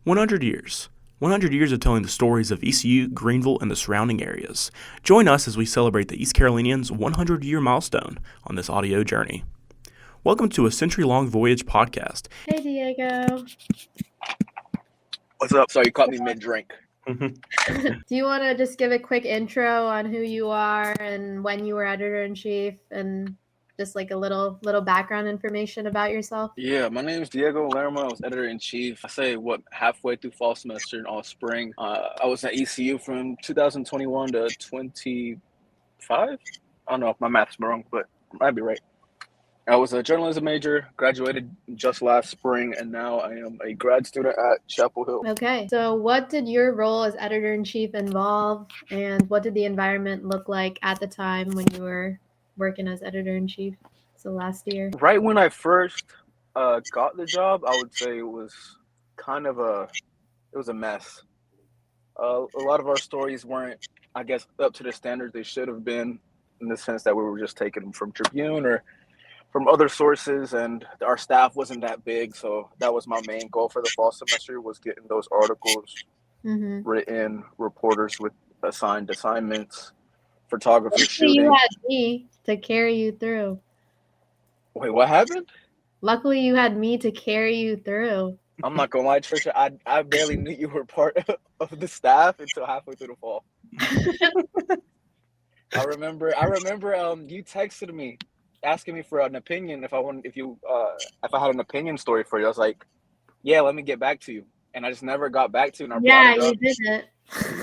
100 years. 100 years of telling the stories of ECU, Greenville, and the surrounding areas. Join us as we celebrate the East Carolinians' 100-year milestone on this audio journey. Welcome to a century-long Voyage podcast. Hey, Diego. What's up? Sorry, you caught me mid-drink. Do you want to just give a quick intro on who you are and when you were editor-in-chief and just like a little background information about yourself? Yeah, my name is Diego Lerma. I was editor-in-chief. I say, halfway through fall semester and all spring. I was at ECU from 2021 to 25? I don't know if my math's wrong, but I might be right. I was a journalism major, graduated just last spring, and now I am a grad student at Chapel Hill. Okay, so what did your role as editor-in-chief involve, and what did the environment look like at the time when you were working as editor-in-chief? So last year. Right when I first got the job, I would say it was kind of a mess. A lot of our stories weren't, I guess, up to the standards they should have been, in the sense that we were just taking them from Tribune or from other sources, and our staff wasn't that big. So that was my main goal for the fall semester, was getting those articles written, reporters with assigned assignments, photographers shooting. You had me to carry you through. Wait, what happened? Luckily, you had me to carry you through. I'm not gonna lie, Trisha, I barely knew you were part of the staff until halfway through the fall. I remember you texted me asking me for an opinion if I had an opinion story for you. I was like, yeah, let me get back to you. And I just never got back to you. And you didn't.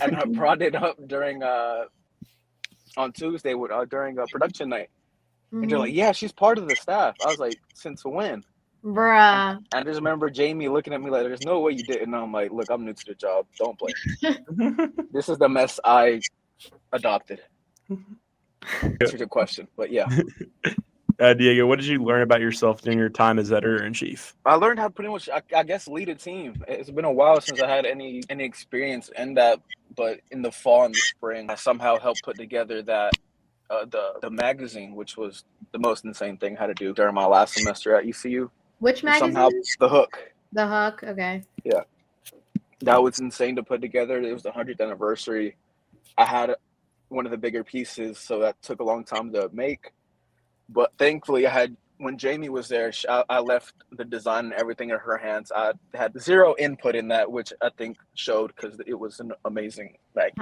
And I brought it up during on Tuesday during production night. And you're like, yeah, she's part of the staff. I was like, since when? Bruh. And I just remember Jamie looking at me like, there's no way you didn't. And I'm like, look, I'm new to the job. Don't blame. This is the mess I adopted. That's a good question, but yeah. Diego, what did you learn about yourself during your time as editor-in-chief? I learned how to pretty much, I guess, lead a team. It's been a while since I had any experience in that, but in the fall and the spring, I somehow helped put together that the magazine, which was the most insane thing I had to do during my last semester at ECU. Which magazine? Somehow, The Hook. The Hook, okay. Yeah. That was insane to put together. It was the 100th anniversary. I had one of the bigger pieces, so that took a long time to make. But thankfully, when Jamie was there, I left the design and everything in her hands. I had zero input in that, which I think showed, because it was an amazing bag.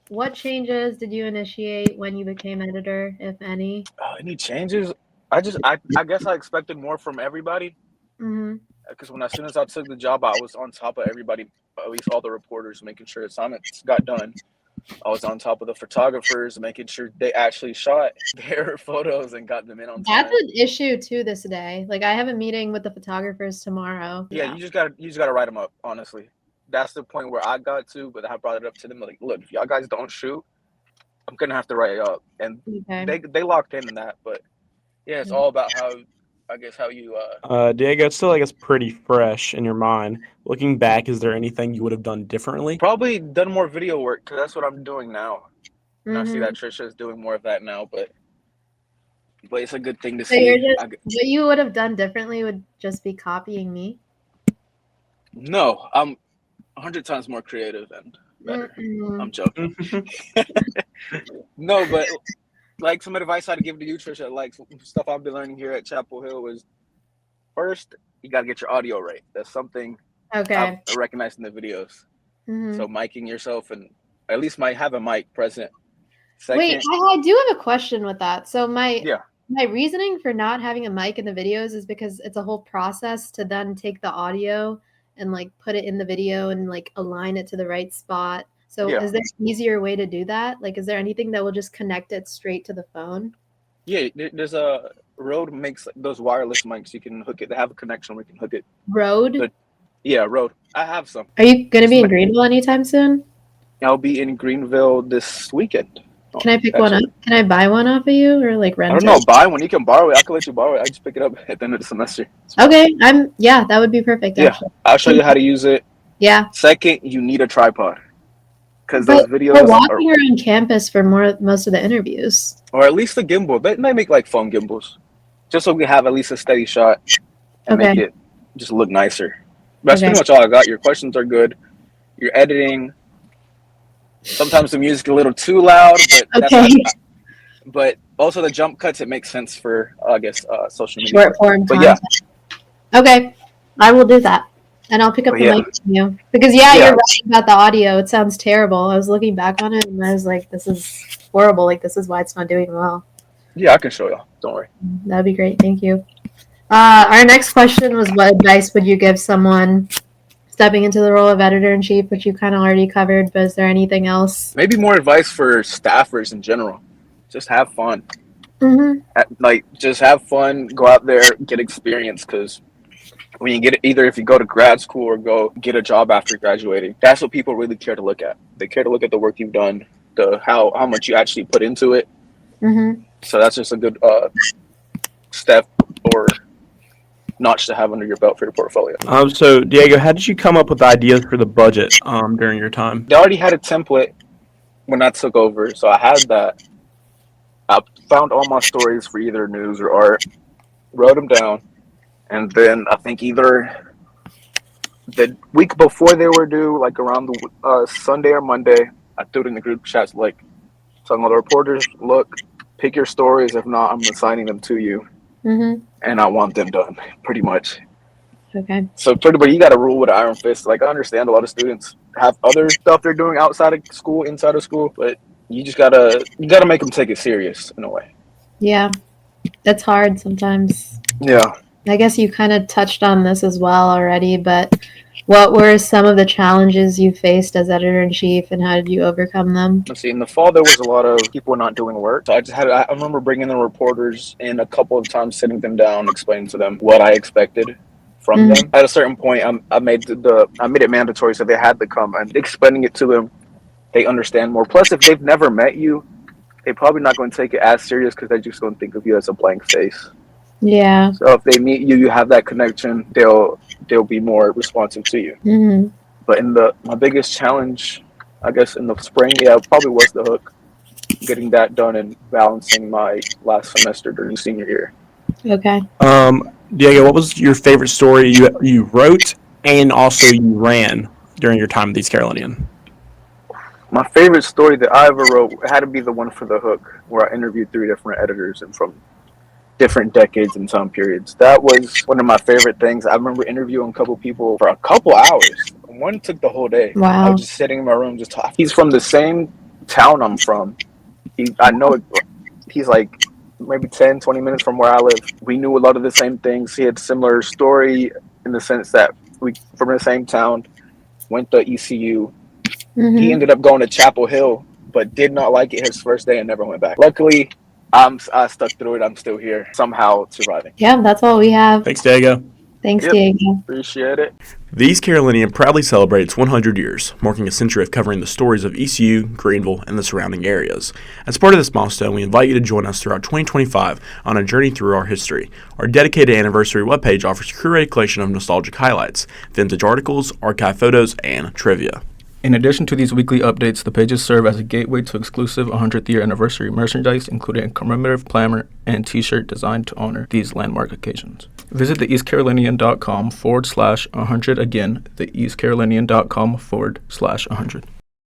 What changes did you initiate when you became editor, if any? Any changes? I guess I expected more from everybody. Because as soon as I took the job, I was on top of everybody, at least all the reporters, making sure assignments got done. I was on top of the photographers, making sure they actually shot their photos and got them in on time. That's an issue too this day. Like, I have a meeting with the photographers tomorrow. Yeah, you just gotta write them up. Honestly, that's the point where I got to. But I brought it up to them like, look, if y'all guys don't shoot, I'm gonna have to write it up, and they locked in that. But yeah, it's all about how you. Diego, it's still, I guess, pretty fresh in your mind. Looking back, is there anything you would have done differently? Probably done more video work, because that's what I'm doing now. And I see that Trisha is doing more of that now, but it's a good thing to see. What you would have done differently would just be copying me? No, I'm 100 times more creative and better. I'm joking. No, but like some advice I'd give to you, Trisha, like stuff I've been learning here at Chapel Hill is, first, you got to get your audio right. That's something I recognize in the videos. So miking yourself, and at least have a mic present. Second, wait, I do have a question with that. So my reasoning for not having a mic in the videos is because it's a whole process to then take the audio and like put it in the video and like align it to the right spot. So is there an easier way to do that? Like, is there anything that will just connect it straight to the phone? Yeah, there's a Rode makes those wireless mics. You can hook it. They have a connection where you can hook it. Rode? Yeah, Rode. I have some. Are you going to be in Greenville anytime soon? I'll be in Greenville this weekend. Can I pick one up? Can I buy one off of you or like rent it? I don't know. Buy one. You can borrow it. I can let you borrow it. I just pick it up at the end of the semester. Okay. That would be perfect. Yeah. Actually. I'll show you how to use it. Yeah. Second, you need a tripod. Because those videos we're walking around campus for most of the interviews. Or at least the gimbal. They make like phone gimbals. Just so we have at least a steady shot. And make it just look nicer. That's pretty much all I got. Your questions are good. Your editing, sometimes the music a little too loud, but but also the jump cuts, it makes sense for, I guess, social media. Short form content. Yeah. Okay, I will do that. And I'll pick up the mic from you. Because, you're right about the audio. It sounds terrible. I was looking back on it, and I was like, this is horrible. Like, this is why it's not doing well. Yeah, I can show you. Don't worry. That'd be great. Thank you. Our next question was, what advice would you give someone stepping into the role of editor-in-chief, which you kind of already covered, but is there anything else? Maybe more advice for staffers in general. Just have fun. Just have fun, go out there, get experience, because when you get it, either if you go to grad school or go get a job after graduating, that's what people really care to look at. They care to look at the work you've done, how much you actually put into it. So that's just a good step or notch to have under your belt for your portfolio. So Diego, how did you come up with ideas for the budget during your time? They already had a template when I took over, so I had that. I found all my stories for either news or art, wrote them down, and then I think either the week before they were due, like around the Sunday or Monday, I threw it in the group chats, like telling all the reporters, look, pick your stories. If not, I'm assigning them to you. And I want them done, pretty much. Okay. So pretty much you got to rule with an iron fist. Like, I understand a lot of students have other stuff they're doing outside of school, inside of school, but you just gotta make them take it serious in a way. Yeah, that's hard sometimes. Yeah. I guess you kind of touched on this as well already, but what were some of the challenges you faced as editor-in-chief, and how did you overcome them? Let's see, in the fall, there was a lot of people not doing work. So I remember bringing the reporters in a couple of times, sitting them down, explaining to them what I expected from them. At a certain point, I made it mandatory, so they had to come, and explaining it to them, they understand more. Plus, if they've never met you, they're probably not going to take it as serious because they're just going to think of you as a blank face. Yeah. So if they meet you, you have that connection, they'll be more responsive to you. But my biggest challenge, I guess, in the spring, probably was the hook. Getting that done and balancing my last semester during senior year. Okay. Diego, what was your favorite story you wrote and also you ran during your time at East Carolinian? My favorite story that I ever wrote had to be the one for the hook, where I interviewed 3 different editors and from different decades and time periods. That was one of my favorite things. I remember interviewing a couple people for a couple hours. One took the whole day. Wow. I was just sitting in my room just talking. He's from the same town I'm from. I know it. He's like maybe 10, 20 minutes from where I live. We knew a lot of the same things. He had similar story in the sense that we from the same town, went to ECU. He ended up going to Chapel Hill, but did not like it his first day and never went back. Luckily, I stuck through it. I'm still here, somehow surviving. Yeah, that's all we have. Thanks, Diego. Thanks, Diego. Appreciate it. The East Carolinian proudly celebrates 100 years, marking a century of covering the stories of ECU, Greenville, and the surrounding areas. As part of this milestone, we invite you to join us throughout 2025 on a journey through our history. Our dedicated anniversary webpage offers a curated collection of nostalgic highlights, vintage articles, archive photos, and trivia. In addition to these weekly updates, the pages serve as a gateway to exclusive 100th year anniversary merchandise, including a commemorative planner and t-shirt designed to honor these landmark occasions. Visit theeastcarolinian.com/100. Again, theeastcarolinian.com/100.